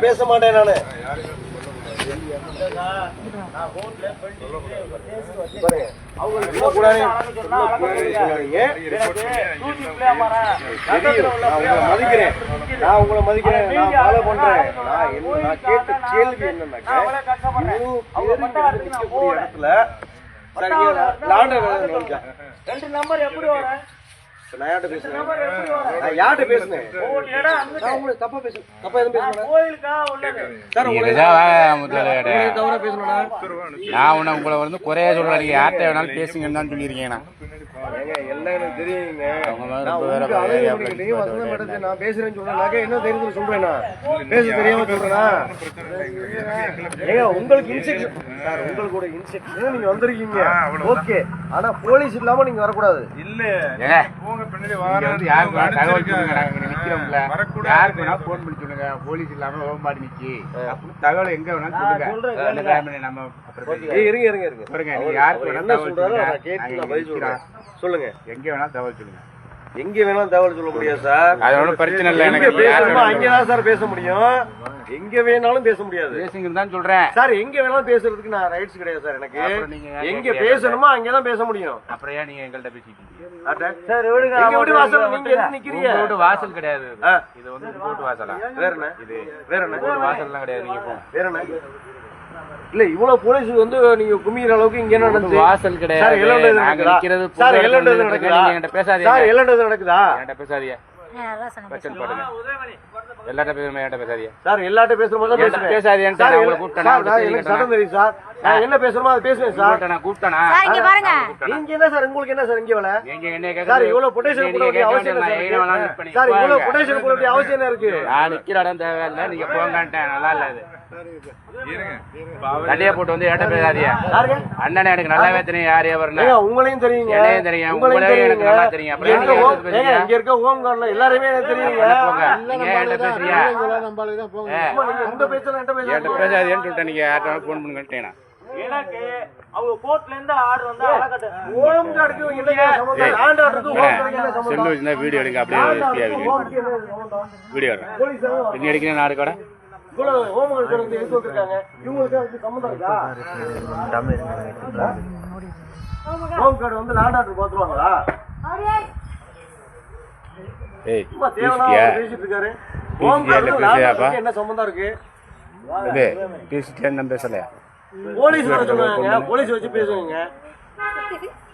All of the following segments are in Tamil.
பேச மாட்டேன் நானு. மதிக்கிறேன், நான் உங்களை மதிக்கிறேன், நான் ஃபாலோ பண்றேன். நான் கேட்ட கேள்வி என்னன்னாக்க இடத்துல ரெண்டு நம்பர் எப்படி வர நான் யார்கிட்ட பேசுறேன்? நான் யார்கிட்ட பேசுனேன்? நான் உங்களுக்கு தப்பா பேசுறேன்? தப்பா எதுவும் பேசுறேன்? நான் உங்களை வந்து குறைய சொல்றேன். நீங்க யார்கிட்ட வேணாலும் பேசுங்கன்னு தான் சொல்லியிருக்கேன். எல்லாம் எனக்கு தெரியுங்க. நான் பேசுறேன்னு சொல்றேன். என்ன தெரியுது சொல்றேன்னா பேச தெரியாம சொல்றேன்னா ஏங்க உங்களுக்கு இன்ஸ்ட்ரக்ஷன் சார், உங்களோட இன்ஸ்ட்ரக்ஷன் நீங்க வந்திருக்கீங்க ஓகே. ஆனா போலீஸ் இல்லாம நீங்க வரக்கூடாது. இல்ல போலீஸ் இல்லாம ஓம்பாடி நிக்கி தகவல் எங்க வேணாலும் சொல்லுங்க. சொல்லுங்க எங்க வேணாலும் தகவல் சொல்லுங்க. எங்க வேணாலும் தகவல் சொல்ல முடியாது சார். அது ஒன்றும் பிரச்சனை இல்லை. எங்க பேசணுமோ அங்கதான் சார் பேச முடியும். எங்க வேணாலும் பேச முடியாது. பேசுங்கன்னு தான் சொல்றேன் சார். எங்க வேணாலும் பேசுறதுக்கு நான் ரைட்ஸ் கிடையாது சார் எனக்கு. எங்க பேசணுமோ அங்கதான் பேச முடியும். அப்புறம் ஏன் நீங்க எங்கள்கிட்ட பேசிட்டு வாசல் கிடையாது. இது வந்து கோர்ட் வாசலா? வேற என்ன? இது வேற என்ன? வாசல்லாம் கிடையாது. நீங்க போ. வேற என்ன? இல்ல இவ்வளவு போலீஸ் வந்து நீங்க குமிக்கிற அளவுக்கு இங்க என்ன நடந்துச்சு? வாசல் கிடையாது. சார் எல்லாம் நடக்குதா? சார் எல்லாம் நடக்குதா? என்கிட்ட பேசாதீங்க. சார் எல்லாம் நடக்குதா? என்கிட்ட பேசாதீங்க. பிரச்சனை போடுங்க. எல்லாட்ட பேசுறேன். என்கிட்ட பேசாதீங்க சார். எல்லாட்ட பேசுறோம் பேசாதீங்க. சார் உங்களுக்கு கூப்பிட்டேன். எனக்கு சட்டம் தெரியும் சார். நான் என்ன பேசுறோமோ அதை பேசுவேன் சார். நான் கூப்பிட்டேனா? இங்க பாருங்க. நீங்க என்ன சார், உங்களுக்கு என்ன சார் இங்க வேலை? நீங்க என்ன கேக்குறீங்க சார்? இவ்வளவு பொட்டேஷன் கூட வேண்டிய அவசியம் இல்ல சார். இவ்வளவு பொட்டேஷன் கூட வேண்டிய அவசியம் என்ன இருக்கு? நான் நிக்கிற இடம் தேவையில்லை. நீங்க போங்கன்ட்டேன். நல்லா இல்ல இது. தண்ணியை போட்டு வந்து ஏட்ட பேசாதீங்க. அண்ணனே எனக்கு நல்லாவே தெரியும் யார் வரல. உங்களையும் தெரியுங்க. என்னையும் தெரியும். உங்களையும் எனக்கு நல்லா தெரியும். அப்புறம் இங்க இருக்க ஹோம் கார்டுல எல்லாரையுமே எனக்கு தெரியுங்க. நீங்க என்கிட்ட பேசுறியா? எந்த பேச்சல என்கிட்ட பேசாதீங்கன்னு சொல்லிட்டேன். நீங்க யார்கிட்ட போன் பண்ணுங்கட்டேனா? எனக்கு அவங்க கோர்ட்ல இருந்து ஆர்டர் வந்தா அலகட்ட ஹோம் கார்டுக்கு இல்லையா சம்பந்தம்? லேண்ட் ஆர்டருக்கு ஹோம் கார்டுக்கு என்ன சம்பந்தம்? செல்லு வச்சிருந்தா வீடியோ எடுங்க. அப்படியே வீடியோ என்ன எடுக்கிறேன் நாடு கடை ஹோம் கார்டு வந்து எடுத்து வந்திருக்காங்க. இவங்களுக்கு அதுக்கு சம்பந்தம் இருக்கா? ஹோம் கார்டு வந்து லேண்ட் ஆர்டர் பாத்துருவாங்களா? பேசிட்டு இருக்காரு. ஹோம் கார்டு என்ன சம்பந்தம் இருக்கு? பேசிட்டேன் பேசலையா? போலீஸ் வர சொன்னாங்க. போலீஸ் வச்சு பேசுவீங்க.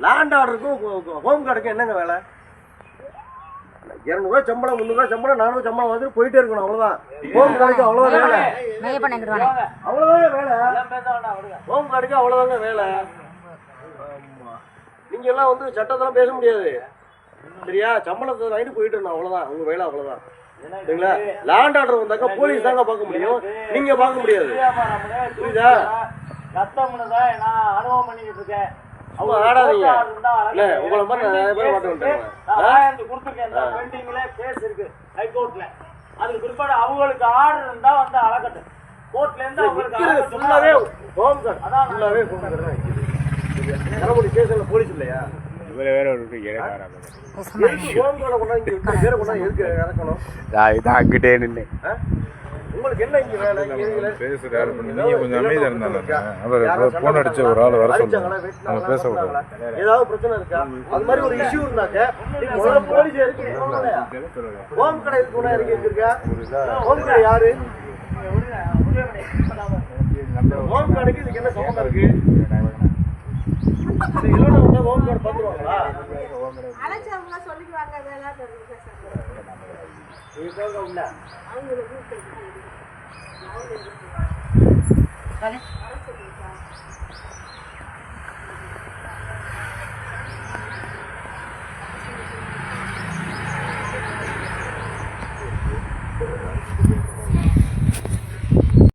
லேண்ட் ஆர்டருக்கும் ஹோம் கார்டுக்கும் என்னங்க வேலை? 200 ரூபாய் சம்பளம், 300 ரூபாய் சம்பளம், 400 சம்பளம் வந்து போயிட்டே இருக்கணும். அவ்வளவுதான் ஹோம் கார்டுக்கு. அவ்வளவுதான் வேலை. அவ்வளவுதாங்க வேலை. ஹோம் கார்டுக்கு அவ்வளவுதாங்க வேலை. நீங்க எல்லாம் வந்து சட்டத்தெல்லாம் பேச முடியாது சரியா? சம்பளத்தை வாங்கிட்டு போயிட்டு இருக்கணும். அவ்வளவுதான் உங்க வேலை. அவ்வளவுதான் சரிங்களா? லேண்ட் ஆர்டர் வந்தாக்கா போலீஸ் தாங்க பார்க்க முடியும். நீங்க பார்க்க முடியாது. புரியுதா? நான் அனுபவம் பண்ணிட்டு இருக்கேன். அவங்க ஆடாதீங்க. இல்ல உங்களை மாதிரி நிறைய பேர் மாட்ட விட்டாங்க. அதுக்கு பிற்பாடு அவங்களுக்கு ஆர்டர் இருந்தா வந்து அழகட்டு கோர்ட்ல இருந்து அவங்களுக்கு ஃபுல்லாவே ஹோம் கார்டு. அதான் ஃபுல்லாவே ஹோம் கார்டு தான் இருக்குது. கரமுடி ஸ்டேஷன்ல போலீஸ் இல்லையா? இவரே வேற ஒரு ஏகாரா ஹோம் கார்டு கொண்டாந்து இங்க பேரை கொண்டாந்து எதுக்கு இறக்கணும்? இதான் அங்கிட்டே நின்று உங்களுக்கு என்ன இங்க வேலை? பேசுறாரு. நீங்க கொஞ்சம் அமைதியா இருந்தாங்க. அவர் போன் அடிச்ச ஒரு ஆள் வர சொல்லுங்க. நம்ம பேச விடுறோம். ஏதாவது பிரச்சனை இருக்கா? அது மாதிரி ஒரு இஷ்யூ இருந்தாக்க போலீஸ் இருக்கு. ஹோம் கடை இருக்குன்னா இருக்கா? ஹோம் கடை யாரு? ஹோம் கடைக்கு இதுக்கு என்ன சம்பந்தம் இருக்கு? Home card பாத்துருவாங்களா? சொல்லிக்குவாங்க